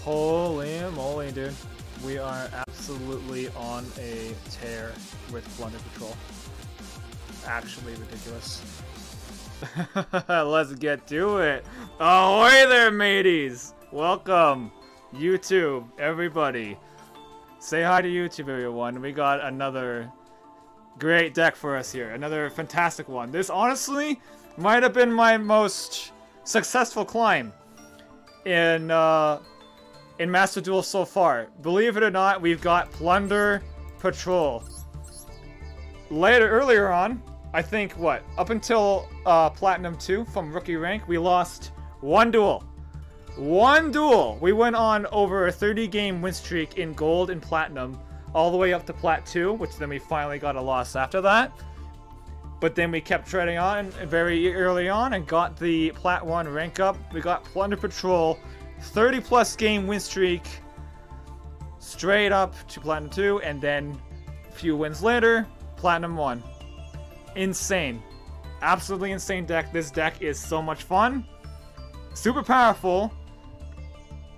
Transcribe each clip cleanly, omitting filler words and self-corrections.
Holy moly, dude. We are absolutely on a tear with Plunder Patrol. Actually ridiculous. Let's get to it. Ahoy there, mateys! Welcome, YouTube, everybody. Say hi to YouTube, everyone. We got another great deck for us here. Another fantastic one. This, honestly, might have been my most successful climb in Master Duel so far. Believe it or not, we've got Plunder Patrol. Earlier on, I think, what, up until Platinum 2 from rookie rank, we lost one duel. One duel! We went on over a 30-game win streak in Gold and Platinum, all the way up to Plat 2, which then we finally got a loss after that. But then we kept treading on very early on and got the Plat 1 rank up. We got Plunder Patrol, 30-plus game win streak, straight up to Platinum 2, and then a few wins later, Platinum 1. Insane. Absolutely insane deck. This deck is so much fun. Super powerful.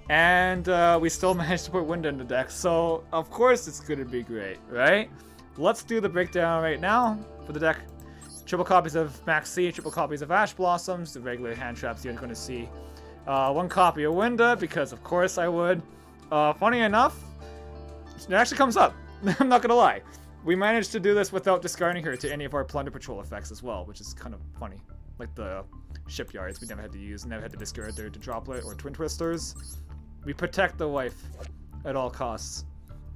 And we still managed to put Winda in the deck. So, of course it's going to be great, right? Let's do the breakdown right now for the deck. Triple copies of Max C, triple copies of Ash Blossoms, the regular hand traps you're going to see. One copy of Winda, because of course I would. Funny enough, it actually comes up. I'm not going to lie. We managed to do this without discarding her to any of our Plunder Patrol effects as well, which is kind of funny. Like the shipyards we never had to use, never had to discard their Droplet or Twin Twisters. We protect the wife at all costs.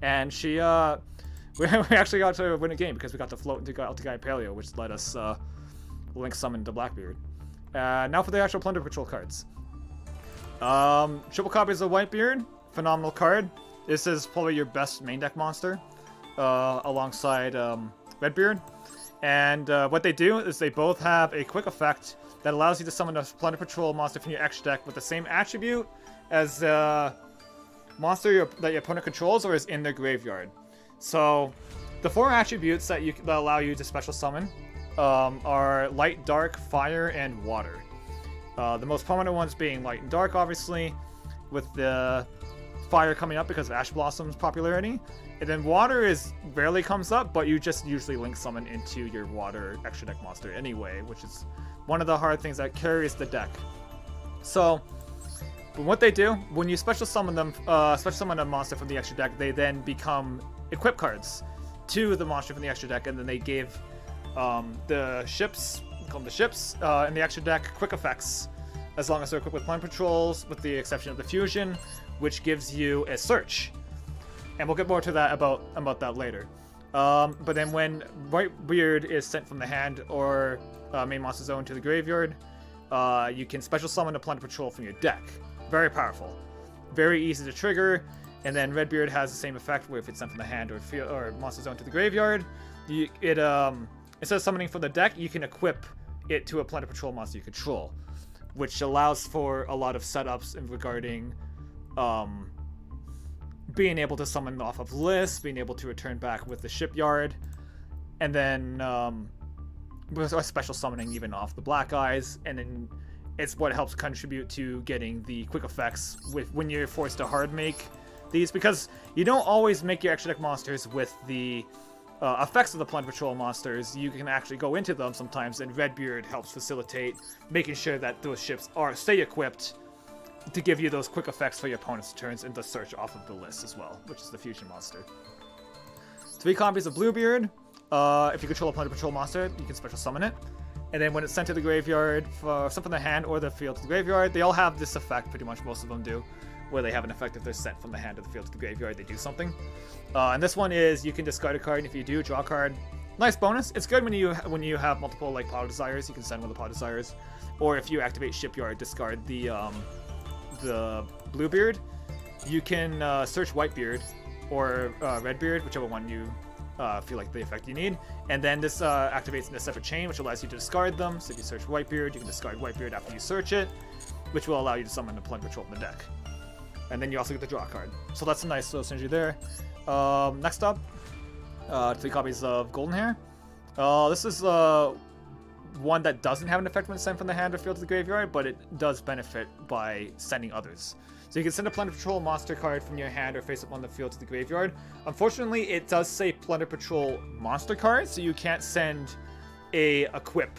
And she, we actually got to win a game because we got to float into Altagai Paleo, which let us link summon to Blackbeard. Now for the actual Plunder Patrol cards. Triple copies of Whitebeard, phenomenal card. This is probably your best main deck monster, alongside Redbeard. And what they do is they both have a quick effect that allows you to summon a Plunder Patrol monster from your extra deck with the same attribute as monster that your opponent controls or is in their graveyard. So the four attributes that allow you to special summon are Light, Dark, Fire, and Water. The most prominent ones being Light and Dark, obviously, with the Fire coming up because of Ash Blossom's popularity. And then Water rarely comes up, but you just usually link summon into your Water extra deck monster anyway, which is one of the hard things that carries the deck. So, what they do, when you special summon them, special summon a monster from the extra deck, they then become equip cards to the monster from the extra deck, and then they give the ships, call them the ships, in the extra deck quick effects, as long as they're equipped with Plunder Patrols, with the exception of the Fusion, which gives you a search. And we'll get more to that about that later. But then when Whitebeard is sent from the hand or main monster zone to the graveyard, you can special summon a Plunder Patrol from your deck. Very powerful. Very easy to trigger. And then Redbeard has the same effect where if it's sent from the hand or monster zone to the graveyard, instead of summoning from the deck, you can equip it to a Plunder Patrol monster you control, which allows for a lot of setups regarding being able to summon off of lists, being able to return back with the shipyard, and then special summoning even off the Black Eyes, and then it's what helps contribute to getting the quick effects when you're forced to hard make these, because you don't always make your extra deck monsters with the effects of the Plunder Patrol monsters. You can actually go into them sometimes, and Redbeard helps facilitate making sure that those ships stay equipped to give you those quick effects for your opponent's turns and the search off of the list as well, which is the Fusion monster. 3 copies of Bluebeard. If you control a Plunder Patrol monster, you can special summon it. And then when it's sent to the graveyard, sent from the hand or the field to the graveyard, they all have this effect, pretty much most of them do, where they have an effect if they're sent from the hand to the field to the graveyard, they do something. And this one is you can discard a card, and if you do, draw a card. Nice bonus. It's good when you have multiple like Pot of Desires, you can send one of the Pot of Desires. Or if you activate Shipyard, discard the Bluebeard. You can search Whitebeard or Redbeard, whichever one you feel like the effect you need, and then this activates in a separate chain, which allows you to discard them. So if you search Whitebeard, you can discard Whitebeard after you search it, which will allow you to summon the Plunder Patrol from the deck. And then you also get the draw card. So that's a nice little synergy there. Next up, 3 copies of Golden Hair. This is one that doesn't have an effect when sent from the hand or field to the graveyard, but it does benefit by sending others. So you can send a Plunder Patrol monster card from your hand or face up on the field to the graveyard. Unfortunately, it does say Plunder Patrol monster card, so you can't send a equip,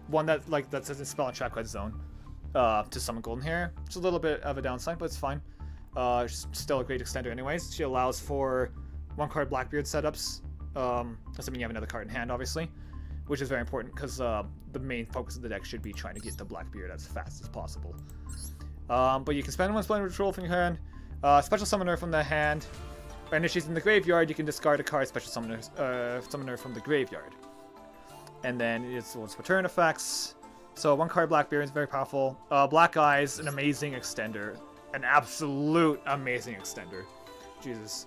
one that says in Spell and Trap Card Zone, to summon Golden Hair. It's a little bit of a downside, but it's fine. Still a great extender anyways. She allows for 1-card Blackbeard setups, assuming you have another card in hand, obviously, which is very important because the main focus of the deck should be trying to get the Blackbeard as fast as possible. But you can spend 1 Plunder Patrol from your hand, special summoner from the hand, and if she's in the graveyard, you can discard a card special summoner from the graveyard. And then it's return effects. So 1-card Blackbeard is very powerful. Black Eyes, an amazing extender. An absolute amazing extender. Jesus.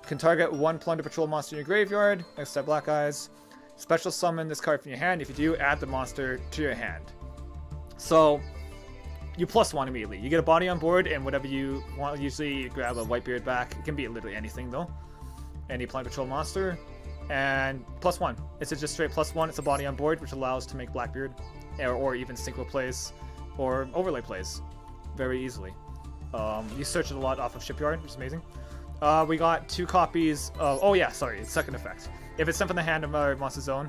Can target 1 Plunder Patrol monster in your graveyard. Next to Black Eyes. Special summon this card from your hand. If you do, add the monster to your hand. So you +1 immediately. You get a body on board, and whatever you want, usually you grab a Whitebeard back. It can be literally anything, though. Any Plunder Patrol monster. And +1. It's just straight +1. It's a body on board, which allows to make Blackbeard, or even synchro plays, or overlay plays, very easily. You search it a lot off of Shipyard, which is amazing. We got 2 copies of... Oh yeah, sorry, it's second effect. If it's sent from the hand of a monster zone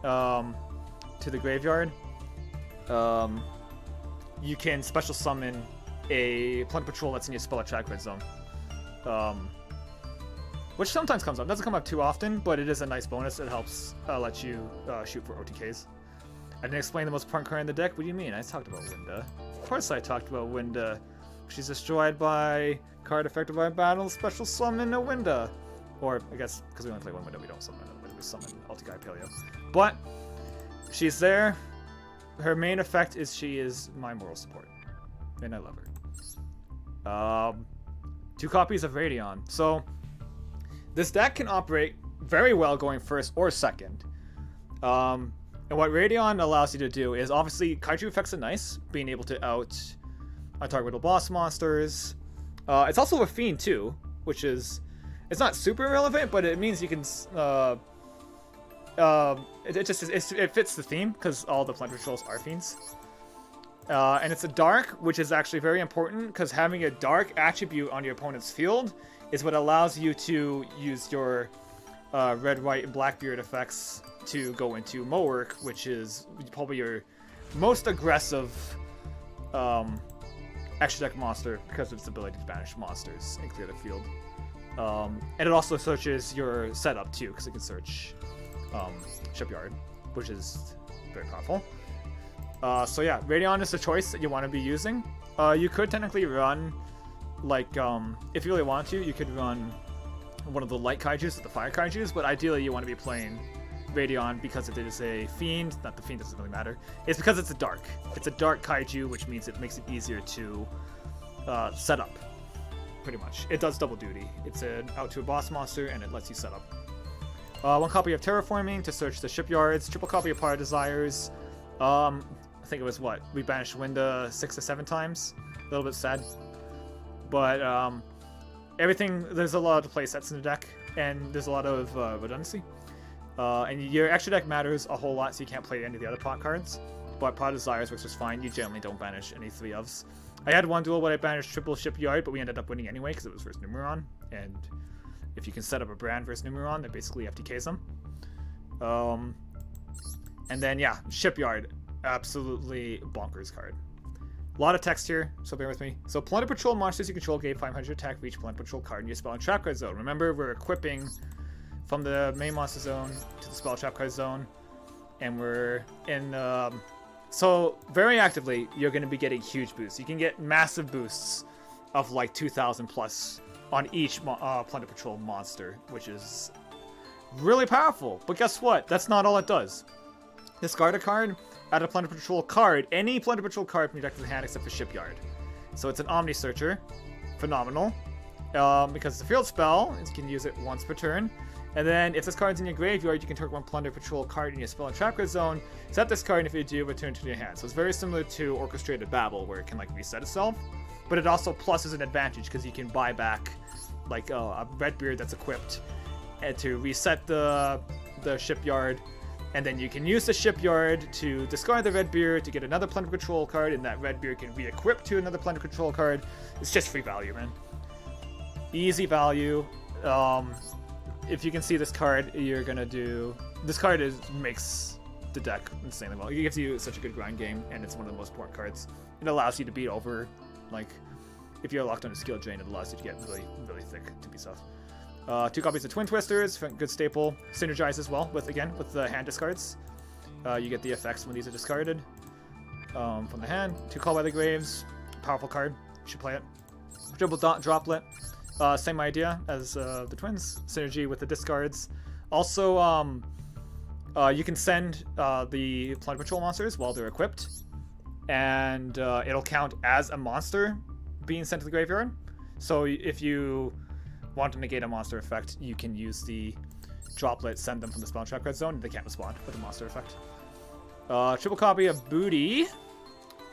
to the graveyard, you can special summon a Plunder Patrol that's in your Spell or Trap Card Zone. Which sometimes comes up. Doesn't come up too often, but it is a nice bonus. It helps let you shoot for OTKs. I didn't explain the most important card in the deck. What do you mean? I talked about Winda. Of course I talked about Winda. She's destroyed by card affected by battle. Special summon a Winda. Or, I guess, because we only play 1 Winda, we don't summon a Winda. We summon Ulti Paleo. But, she's there. Her main effect is she is my moral support. And I love her. 2 copies of Radion. So, this deck can operate very well going first or second. And what Radion allows you to do is, obviously, Kaiju effects are nice, being able to out-target boss monsters. It's also a Fiend, too, which is... It's not super relevant, but it means you can... it fits the theme, because all the Plunder Patrols are Fiends. And it's a Dark, which is actually very important, because having a Dark attribute on your opponent's field is what allows you to use your red, white, and Blackbeard effects to go into Mowork, which is probably your most aggressive extra deck monster because of its ability to banish monsters and clear the field. And it also searches your setup too, because it can search Shipyard, which is very powerful. So yeah, Radion is a choice that you want to be using. You could technically run, like, if you really want to, you could run one of the light kaijus or the fire kaijus, but ideally you want to be playing Radion because it is a Fiend. Not the Fiend doesn't really matter. It's because it's a dark. It's a dark kaiju, which means it makes it easier to set up, pretty much. It does double duty. It's an out to a boss monster, and it lets you set up. 1 copy of Terraforming to search the shipyards. Triple copy of Power Desires. I think it was, what? We banished Winda 6 or 7 times. A little bit sad. But everything, there's a lot of play sets in the deck, and there's a lot of redundancy. And your extra deck matters a whole lot, so you can't play any of the other pot cards. But Power Desires works just fine. You generally don't banish any 3-ofs. I had one duel where I banished triple Shipyard, but we ended up winning anyway because it was versus Numeron. And if you can set up a brand versus Numeron, that basically FTKs them. And then, yeah, Shipyard. Absolutely bonkers card. A lot of text here, so bear with me. So Plunder Patrol monsters you control gain 500 attack for each Plunder Patrol card in your Spell and Trap Card Zone. Remember, we're equipping from the main monster zone to the Spell Trap Card Zone. And we're in... so, very actively, you're going to be getting huge boosts. You can get massive boosts of like 2,000 plus on each Plunder Patrol monster, which is really powerful. But guess what? That's not all it does. Discard a card, add a Plunder Patrol card, any Plunder Patrol card from your deck to the hand except for Shipyard. So it's an Omni Searcher. Phenomenal. Because it's a field spell, you can use it once per turn. And then, if this card's in your graveyard, you can target 1 Plunder Patrol card in your Spell and Trap Card Zone, set this card, and if you do, return to your hand. So it's very similar to Orchestrated Babel, where it can, like, reset itself. But it also pluses an advantage, because you can buy back, like, a Redbeard that's equipped and to reset the Shipyard, And then you can use the shipyard to discard the red beard to get another Plunder Patrol card, and that red beard can re-equip to another Plunder Patrol card. It's just free value, man. Easy value. If you can see this card, you're gonna do... This card makes the deck insanely well. It gives you such a good grind game, and it's one of the most important cards. It allows you to beat over, like, if you're locked on a skill drain, it allows you to get really, really thick to be tough. 2 copies of Twin Twisters, good staple. Synergize as well with the hand discards. You get the effects when these are discarded from the hand. 2 Call by the Graves, powerful card. You should play it. Dribble Droplet, same idea as the Twins. Synergy with the discards. Also, you can send the Plunder Patrol monsters while they're equipped, and it'll count as a monster being sent to the graveyard. So if you want to negate a monster effect, you can use the droplet, send them from the spell trap red zone, and they can't respond with the monster effect. Triple copy of Booty.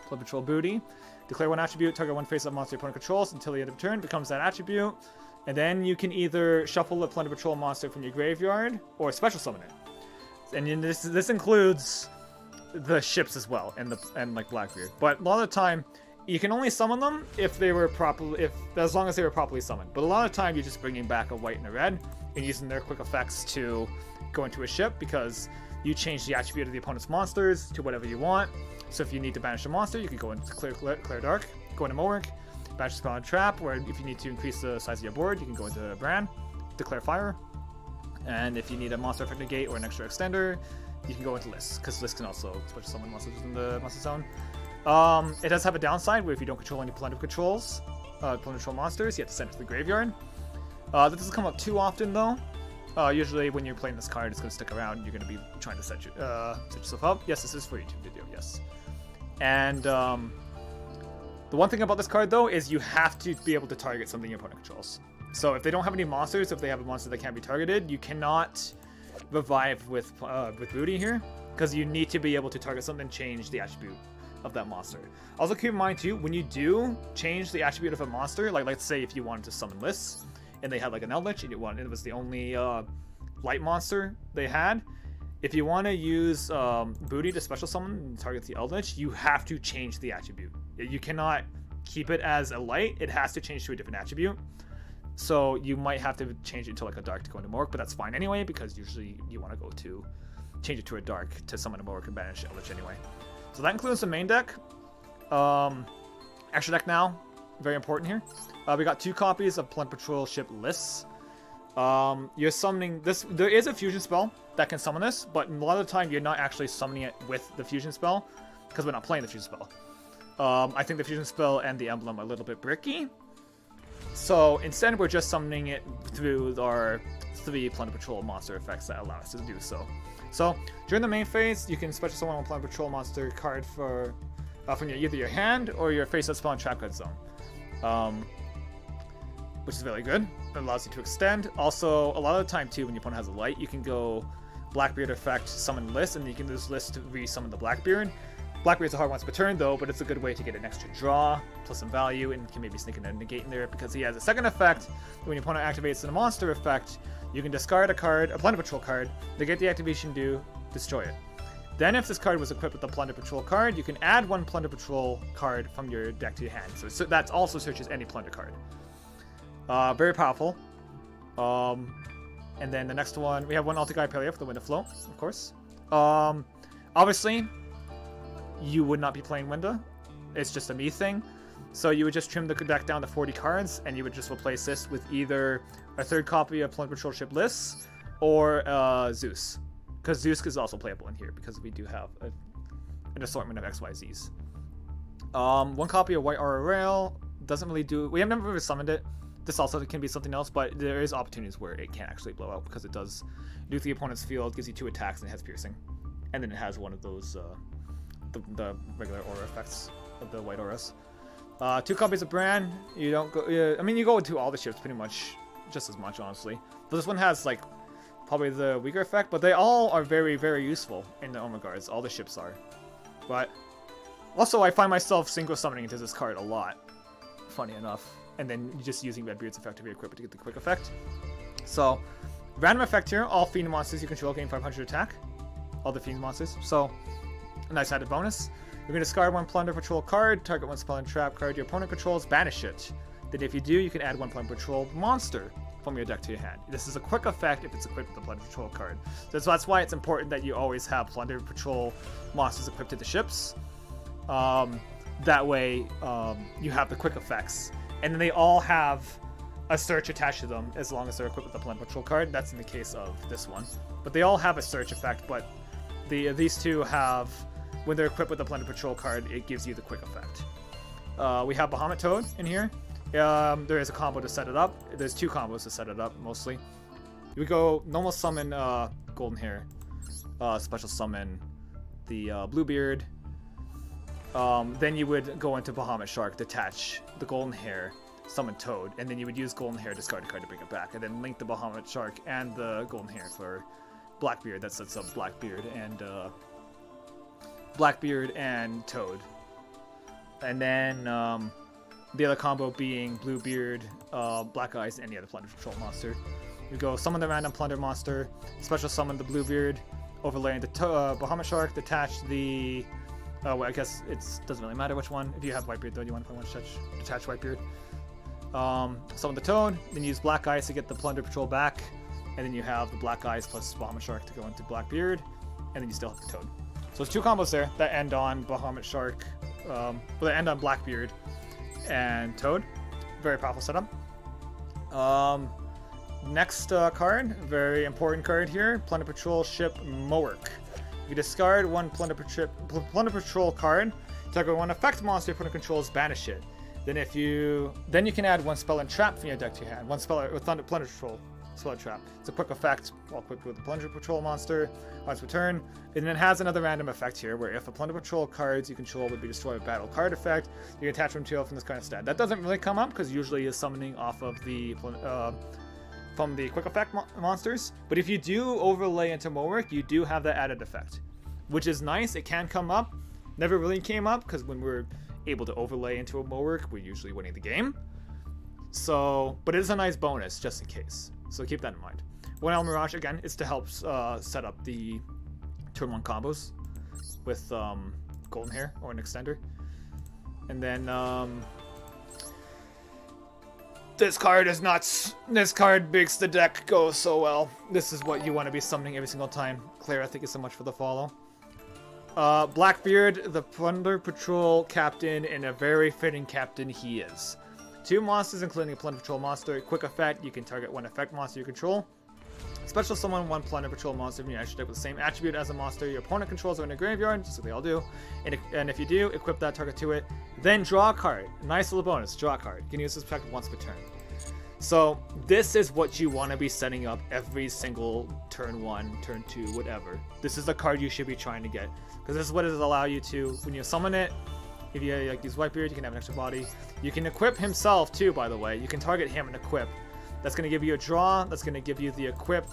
Plunder Patrol Booty. Declare 1 attribute, target 1 face-up monster your opponent controls until the end of turn, becomes that attribute. And then you can either shuffle a Plunder Patrol monster from your graveyard, or special summon it. And this includes the ships as well, and like Blackbeard. But a lot of the time, you can only summon them if they were as long as they were properly summoned. But a lot of the time, you're just bringing back a white and a red and using their quick effects to go into a ship, because you change the attribute of the opponent's monsters to whatever you want. So if you need to banish a monster, you can go into Clear Dark, go into Mowork, banish the spell and trap, or if you need to increase the size of your board, you can go into Bran, declare Fire. And if you need a monster effect negate or an extra extender, you can go into List, because List can also special summon monsters in the monster zone. It does have a downside where if you don't control any Plunder Patrol monsters, you have to send it to the graveyard. That doesn't come up too often though. Usually when you're playing this card, it's going to stick around. You're going to be trying to set yourself up. Yes, this is for YouTube video, yes. And the one thing about this card though is you have to be able to target something your opponent controls. So if they don't have any monsters, if they have a monster that can't be targeted, you cannot revive with Booty here, because you need to be able to target something and change the attribute of that monster. Also keep in mind too, when you do change the attribute of a monster, like let's say if you wanted to summon Liss, and they had like an Eldlich, and it was the only light monster they had, if you want to use Booty to special summon and target the Eldlich, you have to change the attribute. You cannot keep it as a light, it has to change to a different attribute. So you might have to change it to like a dark to go into Mork, but that's fine anyway, because usually you want to go to change it to a dark to summon a Mork and banish Eldlich anyway. So that includes the main deck. Extra deck now, very important here. We got 2 copies of Plunder Patrol ship Lists. You're summoning this. There is a fusion spell that can summon this, but a lot of the time you're not actually summoning it with the fusion spell, because we're not playing the fusion spell. I think the fusion spell and the emblem are a little bit bricky. So instead, we're just summoning it through our 3 Plunder Patrol monster effects that allow us to do so. So during the main phase, you can special summon one Plunder Patrol monster card from either your hand or your face-up spell and trap card zone, which is very good. It allows you to extend. Also, a lot of the time too, when your opponent has a light, you can go Blackbeard effect, summon List, and you can use List to re-summon the Blackbeard. Blackbeard's a hard once per turn though, but it's a good way to get an extra draw, plus some value, and can maybe sneak in a negate in there, because he has a second effect. When your opponent activates a monster effect, you can discard a card, a Plunder Patrol card, negate the activation due, destroy it. Then if this card was equipped with the Plunder Patrol card, you can add 1 Plunder Patrol card from your deck to your hand. So that also searches any Plunder card. Very powerful. And then the next one, we have 1 Altagai Pelia for the Winda Flow, of course. Obviously, you would not be playing Winda. It's just a me thing. So you would just trim the deck down to 40 cards, and you would just replace this with either a 3rd copy of Plunder Patrol ship Lists or Zeus. Because Zeus is also playable in here, because we do have an assortment of XYZs. 1 copy of White Aura Rail. Doesn't really do... We have never ever summoned it. This also can be something else, but there is opportunities where it can actually blow out, because it does do the opponent's field, gives you 2 attacks, and it has piercing. And then it has one of those, the regular aura effects of the white auras. 2 copies of Bran. You don't go... I mean, you go into all the ships pretty much just as much, honestly. But this one has, like, probably the weaker effect, but they all are very, very useful in their own regards. All the ships are. But also, I find myself synchro summoning into this card a lot, funny enough. And then just using Redbeard's effect to re-equip it to get the quick effect. So, random effect here. All fiend monsters you control gain 500 attack. all the Fiend monsters. So, a nice added bonus. You're going to discard 1 Plunder Patrol card, target 1 spell and trap card your opponent controls, banish it. Then if you do, you can add 1 Plunder Patrol monster from your deck to your hand. This is a quick effect if it's equipped with the Plunder Patrol card. So that's why it's important that you always have Plunder Patrol monsters equipped to the ships. That way, you have the quick effects. And then they all have a search attached to them as long as they're equipped with the Plunder Patrol card. That's in the case of this one. But they all have a search effect, but these two have, when they're equipped with the Plunder Patrol card, it gives you the quick effect. We have Bahamut Toad in here. There is a combo to set it up. There's 2 combos to set it up, mostly. We go normal summon Golden Hair, special summon the Bluebeard. Then you would go into Bahamut Shark, detach the Golden Hair, summon Toad, and then you would use Golden Hair, discard a card to bring it back, and then link the Bahamut Shark and the Golden Hair for Blackbeard. That sets up Blackbeard and Toad. And then the other combo being Bluebeard, Black Eyes, and any other Plunder Patrol monster. You go summon the random Plunder monster, special summon the Bluebeard, overlay the Bahamut Shark, detach the... well, I guess it doesn't really matter which one. If you have Whitebeard, though, you want to detach Whitebeard. Summon the Toad, then use Black Eyes to get the Plunder Patrol back, and then you have the Black Eyes plus Bahamut Shark to go into Blackbeard, and then you still have the Toad. So there's 2 combos there that end on Bahamut Shark, that end on Blackbeard and Toad. Very powerful setup. Next card, very important card here, Plunder Patrol Ship Mowerk. You discard 1 Plunder Patrol card, target 1 effect monster your opponent controls, banish it. Then you can add 1 spell and trap from your deck to your hand. 1 spell with Plunder Patrol spell and trap. It's a quick effect, while equipped with the Plunder Patrol monster on its return. And then it has another random effect here, where if a Plunder Patrol cards you control would be destroyed with battle card effect, you can attach them to from this card instead. That doesn't really come up because usually is summoning off of the from the quick effect monsters. But if you do overlay into Mowerk, you do have that added effect, which is nice. It can come up. Never really came up because when we're able to overlay into a Mowerk, we're usually winning the game. So, but it is a nice bonus just in case. So keep that in mind. 1 El Mirage, again, is to help set up the turn 1 combos with Golden Hair or an extender. And then this card is nuts. This card makes the deck go so well. This is what you want to be summoning every single time. Clara, thank you so much for the follow. Blackbeard, the Plunder Patrol captain, and a very fitting captain he is. 2 monsters, including a Plunder Patrol monster. Quick effect, you can target 1 effect monster you control. Special summon 1 Plunder Patrol monster from your extra deck with the same attribute as a monster your opponent controls or in a graveyard, just like they all do. And if you do, equip that target to it. Then draw a card. Nice little bonus, draw a card. You can use this effect once per turn. So this is what you want to be setting up every single turn 1, turn 2, whatever. This is the card you should be trying to get, because this is what it will allow you to, when you summon it, if you like use Whitebeard, you can have an extra body. You can equip himself too, by the way. You can target him and equip. That's going to give you a draw. That's going to give you the equip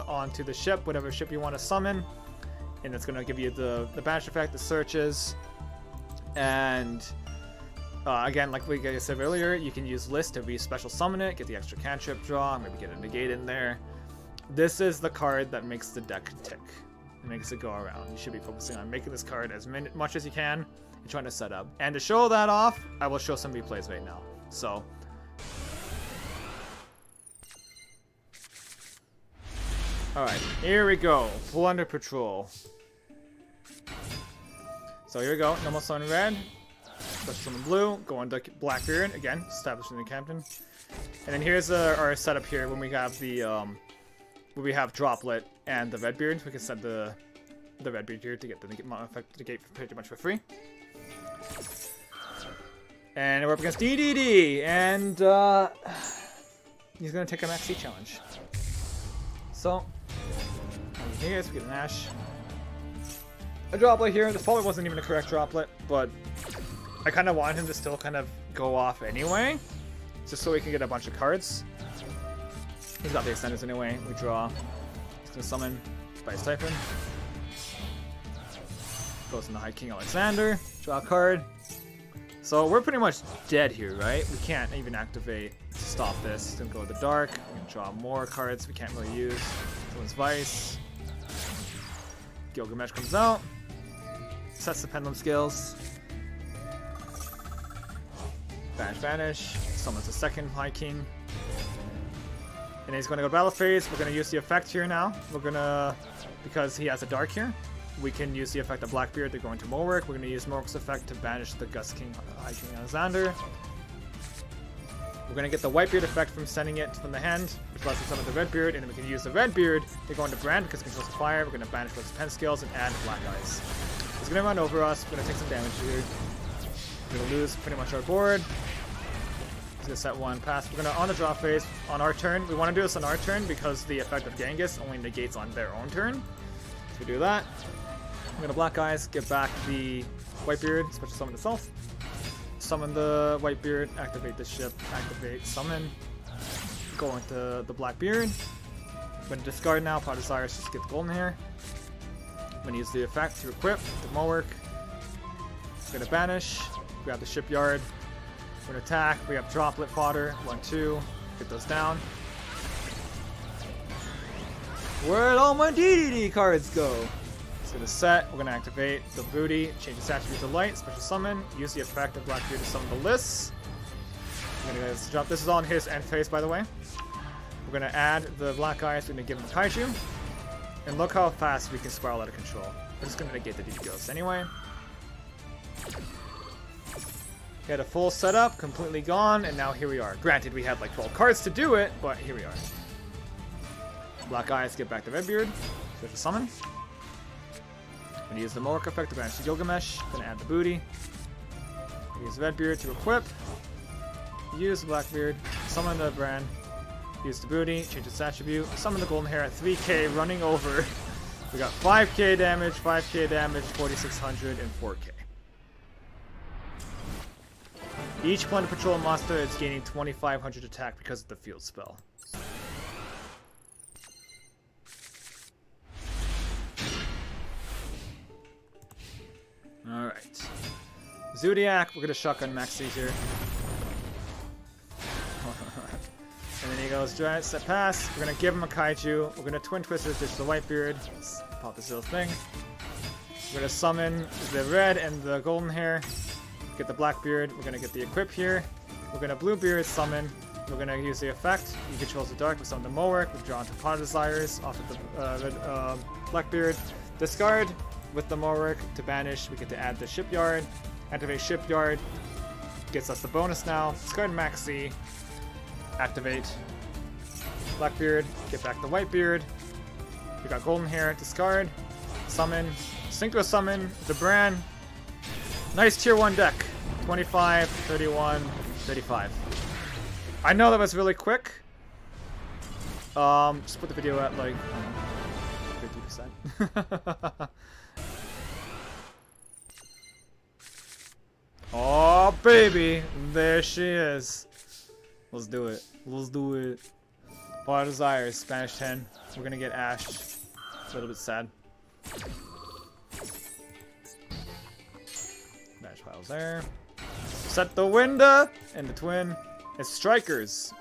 onto the ship, whatever ship you want to summon. And that's going to give you the banish effect, the searches. And again, like I said earlier, you can use list to special summon it, get the extra cantrip draw, maybe get a negate in there. This is the card that makes the deck tick. It makes it go around. You should be focusing on making this card as much as you can and trying to set up. And to show that off, I will show some replays right now. So, alright, here we go. Plunder Patrol. So here we go. Normal summon red. Special summon blue. Go into Blackbeard. Again, establishing the captain. And then here's our setup here when we have the where we have Droplet and the Redbeard. We can set the Redbeard here to get the negate pretty much for free. And we're up against DDD, and he's gonna take a Maxi challenge. So here, so we get an Ash. A Droplet here. This probably wasn't even a correct Droplet, but I kind of want him to still kind of go off anyway, just so we can get a bunch of cards. He's got the extenders anyway. We draw. He's gonna summon Spice Typhon. Goes into High King Alexander. Draw a card. So we're pretty much dead here, right? We can't even activate to stop this. He's gonna go to the dark. We're gonna draw more cards we can't really use. Someone's Vice. Gilgamesh comes out. Sets the pendulum scales. Banish. Summons a second High King. And he's going to go battle phase. We're going to use the effect here now. We're going to, because he has a dark here, we can use the effect of Blackbeard to go into Mulric. We're going to use Mulric's effect to banish the Gust King High King Alexander. We're going to get the Whitebeard effect from sending it from the hand, which lets us summon the Redbeard, and then we can use the Redbeard to go into Brand because it controls the fire. We're going to banish both pen skills and add Black Eyes. He's going to run over us. We're going to take some damage here. We're going to lose pretty much our board. He's going to set one pass. We're going to, on the draw phase, on our turn, we want to do this on our turn because the effect of Genghis only negates on their own turn. So we do that. We're going to Black Eyes, get back the Whitebeard, special summon itself. Summon the Whitebeard, activate the ship, activate summon, go into the Blackbeard. I'm going to discard now, Pot Desires, just get the golden hair. I'm going to use the effect to equip the Mulric. I'm going to banish, grab the shipyard. We're going to attack, we have droplet fodder, 1, 2, get those down. Where'd all my DDD cards go? It's going to set, we're going to activate the booty, change its attribute to light, special summon, use the effect of Blackbeard to summon the lists. We're going to drop, this is on his end phase by the way. We're going to add the Black Eyes, we're going to give him a Kaiju. And look how fast we can spiral out of control. We're just going to negate the DD Ghost anyway. We had a full setup, completely gone, and now here we are. Granted, we had like 12 cards to do it, but here we are. Black Eyes, get back to Redbeard, special summon. I'm going to use the Mulric effect to banish the Gilgamesh. Going to add the booty. Use Redbeard to equip. Use Blackbeard. Summon the Brand. Use the booty. Change its attribute. Summon the Golden Hair at 3k, running over. We got 5k damage, 5k damage, 4600, and 4k. Each Plunder Patrol monster is gaining 2500 attack because of the field spell. Alright. Zoodiac, we're gonna shotgun Maxi here. And then he goes, Giant Set Pass. We're gonna give him a Kaiju. We're gonna Twin Twisters, ditch the Whitebeard. Let's pop this little thing. We're gonna summon the red and the golden hair. Get the Blackbeard. We're gonna get the equip here. We're gonna Bluebeard summon. We're gonna use the effect. He controls the dark. We summon the Mulric. We draw into Pot of Desires off of the Blackbeard. Discard. With the Mulric to banish, we get to add the Shipyard. Activate Shipyard. Gets us the bonus now. Discard Maxi. Activate Blackbeard. Get back the Whitebeard. We got Golden Hair. Discard. Summon. Synchro Summon. The Brand. Nice tier 1 deck. 25, 31, 35. I know that was really quick. Just put the video at like 50%. Oh baby, there she is. Let's do it. Let's do it. Bar Desires, Spanish 10. We're gonna get ashed. A little bit sad. Match piles there. Set the Winda and the twin. It's Strikers.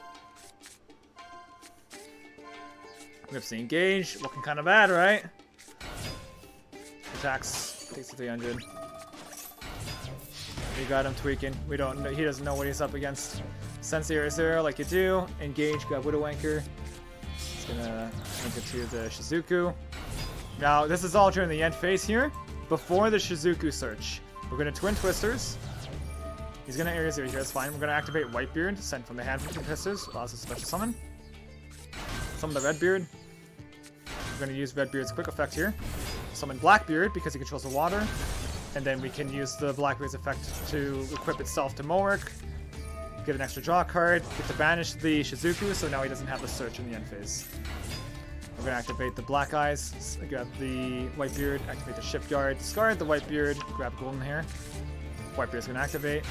We have to engage. Looking kind of bad, right? Attacks. Takes the 300. We got him tweaking. We don't know. He doesn't know what he's up against. Send 0-0 like you do. Engage. Got Widow Anchor. He's gonna link it to the Shizuku. Now this is all during the end phase here. Before the Shizuku search, we're gonna Twin Twisters. He's gonna area 0 here. That's fine. We're gonna activate Whitebeard. Send from the hand from Twin Twisters. Allows us a special summon. Summon the Redbeard. We're gonna use Redbeard's quick effect here. Summon Blackbeard because he controls the water. And then we can use the Blackbeard's effect to equip itself to Mulric. Get an extra draw card. Get to banish the Shizuku, so now he doesn't have the search in the end phase. We're going to activate the Black Eyes. Grab the Whitebeard. Activate the Shipyard. Discard the Whitebeard. Grab Golden Hair. Whitebeard's going to activate.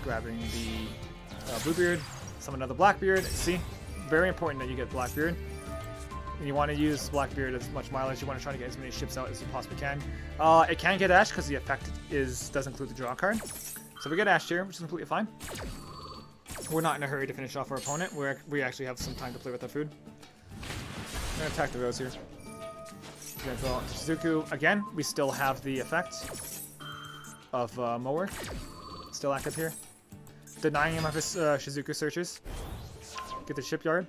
Grabbing the Bluebeard. Summon another Blackbeard. See? Very important that you get Blackbeard. And you want to use Blackbeard as much mileage. You want to try to get as many ships out as you possibly can. It can get Ash because the effect does include the draw card. So we get Ash here, which is completely fine. We're not in a hurry to finish off our opponent. We actually have some time to play with our food. I'm going to attack the Rose here. He's gonna go into Shizuku. Again, we still have the effect of Mowork. Still active here. Denying him of his Shizuku searches. Get the shipyard.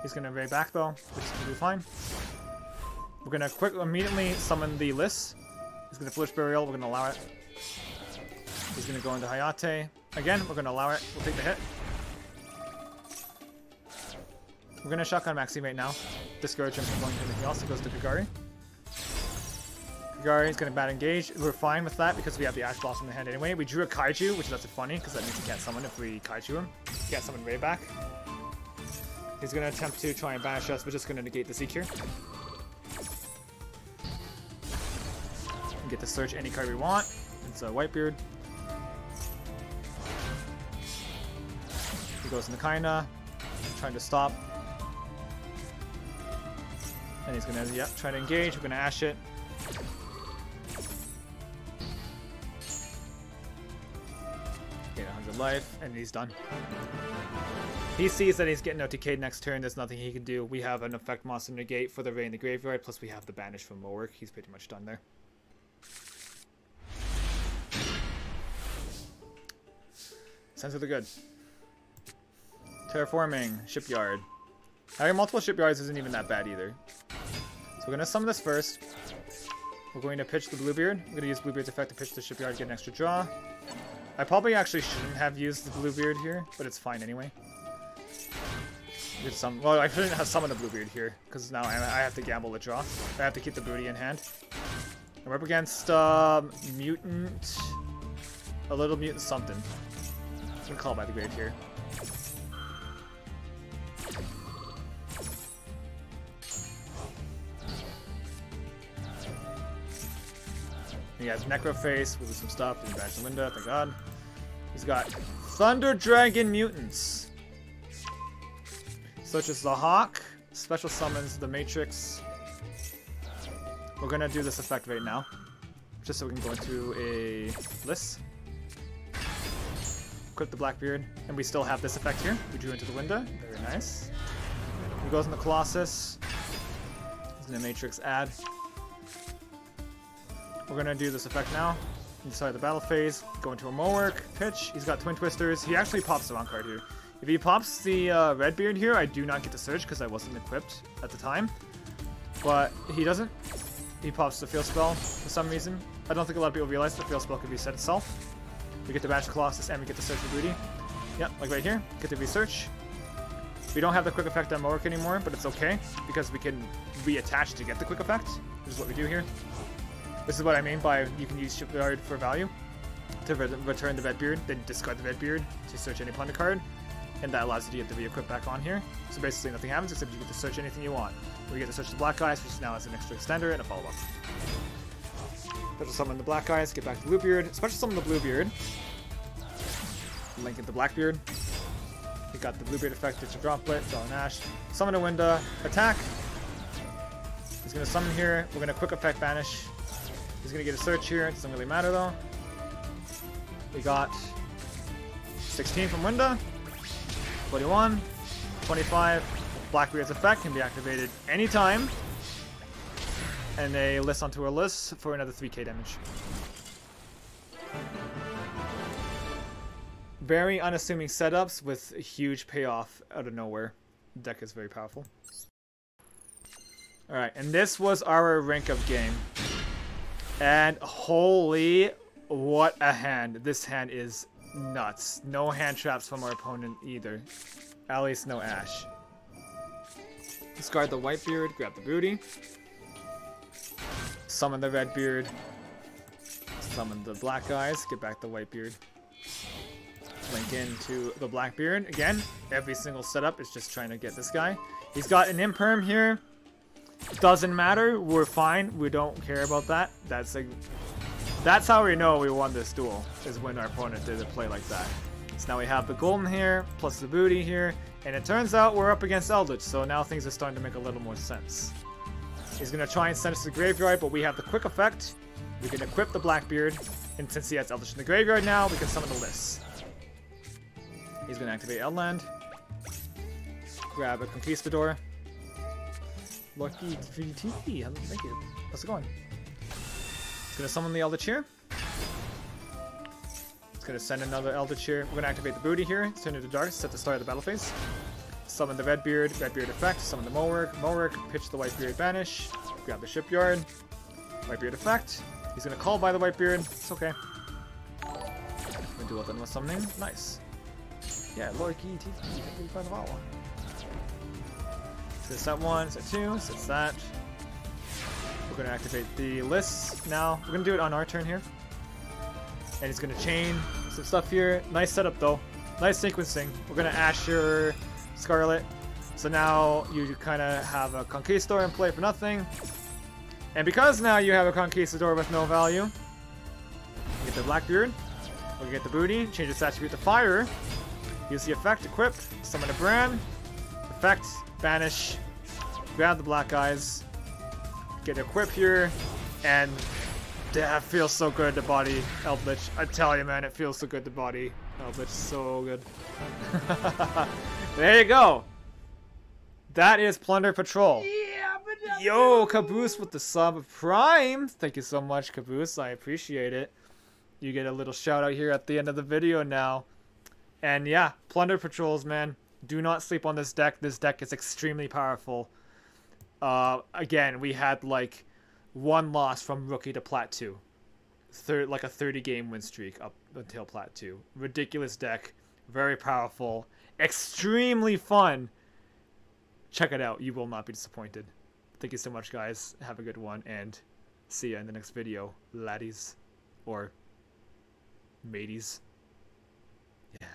He's gonna raid back though, which is gonna be fine. We're gonna immediately summon the Liss. He's gonna Foolish Burial, we're gonna allow it. He's gonna go into Hayate. Again, we're gonna allow it. We'll take the hit. We're gonna Shotgun Maxi right now. Discourage him from going to anything else. He goes to Kagari. Kagari's gonna bad engage. We're fine with that because we have the Ash Blossom in the hand anyway. We drew a Kaiju, which is actually funny because that means he can't summon if we Kaiju him. He can't summon Ray back. He's gonna attempt to try and banish us, but just gonna negate the Zeke here. And get to search any card we want. It's a Whitebeard. He goes into Kaina, trying to stop. And he's gonna, yep, try to engage. We're gonna Ash it. Get 100 life, and he's done. He sees that he's getting OTK'd next turn. There's nothing he can do. We have an effect monster negate for the Ray in the graveyard, plus we have the banish from Mowork. He's pretty much done there. Sense of the good. Terraforming, Shipyard. Having multiple shipyards isn't even that bad either. So we're going to summon this first. We're going to pitch the Bluebeard. We're going to use Bluebeard's effect to pitch the shipyard to get an extra draw. I probably actually shouldn't have used the Bluebeard here, but it's fine anyway. Well, I shouldn't have summoned the Bluebeard here, because now I have to gamble the draw. I have to keep the booty in hand. And we're up against Mutant... A little Mutant something. I'm going to call by the grave here. He has Necroface, we'll do some stuff, and bash Winda, thank god. He's got Thunder Dragon Mutants. Such as the Hawk, special summons the Matrix. We're gonna do this effect right now, just so we can go into a list. Equip the Blackbeard, and we still have this effect here. We drew into the Winda, very nice. He goes in the Colossus. He's gonna Matrix add. We're gonna do this effect now. Inside the battle phase, go into a Mowork, pitch. He's got Twin Twisters. He actually pops the wrong card here. If he pops the Redbeard here, I do not get to search because I wasn't equipped at the time. But he doesn't. He pops the Field Spell for some reason. I don't think a lot of people realize the Field Spell can reset itself. We get to bash Colossus and we get to search the booty. Yep, like right here. Get to research. We don't have the quick effect on Mowork anymore, but it's okay because we can reattach to get the quick effect, which is what we do here. This is what I mean by you can use Shipyard for value to return the Redbeard, then discard the Redbeard to search any Plunder card, and that allows you to get the re-equip back on here. So basically nothing happens except you get to search anything you want. We get to search the Black Eyes, which now has an extra extender and a follow-up. Special summon the Black Eyes, get back to Bluebeard. Special summon the Bluebeard. Link into Blackbeard. We got the Bluebeard effect, it's a droplet, draw an Ash. Summon a Winda, attack. He's gonna summon here, we're gonna quick effect banish. He's gonna get a search here, it doesn't really matter though. We got 16 from Winda, 21, 25. Blackbeard's effect can be activated anytime. And they list onto a list for another 3k damage. Very unassuming setups with a huge payoff out of nowhere. The deck is very powerful. Alright, and this was our rank up game. And holy, what a hand. This hand is nuts. No hand traps from our opponent either. At least no Ash. Discard the Whitebeard, grab the booty. Summon the Redbeard. Summon the Black Eyes, get back the Whitebeard. Link into the Blackbeard. Again, every single setup is just trying to get this guy. He's got an Imperm here. Doesn't matter, we're fine. We don't care about that. That's how we know we won this duel, is when our opponent did a play like that. So now we have the golden here, plus the booty here, and it turns out we're up against Eldlich, so now things are starting to make a little more sense. He's going to try and send us to the graveyard, but we have the quick effect. We can equip the Blackbeard, and since he has Eldlich in the graveyard now, we can summon the Liss. He's going to activate Eldland. Grab a Conquistador. Lucky VT. Thank you. How's it going? It's gonna summon the Eldlich here. It's gonna send another Eldlich here. We're gonna activate the booty here. Turn into dark. Set the start of the battle phase. Summon the Redbeard. Redbeard effect. Summon the Mowerk. Mowerk. Pitch the Whitebeard. Banish. Grab the Shipyard. Whitebeard effect. He's gonna call by the Whitebeard. It's okay. Duel done with summoning. Nice. Yeah, Lorky TT. Set that one, set two, sets that. We're gonna activate the lists now. We're gonna do it on our turn here. And he's gonna chain some stuff here. Nice setup though. Nice sequencing. We're gonna Asher Scarlet. So now you kind of have a Conquistador in play for nothing. And because now you have a Conquistador with no value, you get the Blackbeard. We'll get the booty, change its attribute to fire. Use the effect, equip, summon a brand. Effect, banish, grab the black eyes, get equip here, and that feels so good to body Eldlich. I tell you, man, it feels so good to body Eldlich. So good. There you go. That is Plunder Patrol. Yo, Caboose with the sub of Prime. Thank you so much, Caboose. I appreciate it. You get a little shout out here at the end of the video now. And yeah, Plunder Patrols, man. Do not sleep on this deck. This deck is extremely powerful. Again, we had like one loss from Rookie to Plat 2. Like a 30-game win streak up until Plat 2. Ridiculous deck. Very powerful. Extremely fun. Check it out. You will not be disappointed. Thank you so much, guys. Have a good one. And see ya in the next video, laddies. Or mateys. Yeah.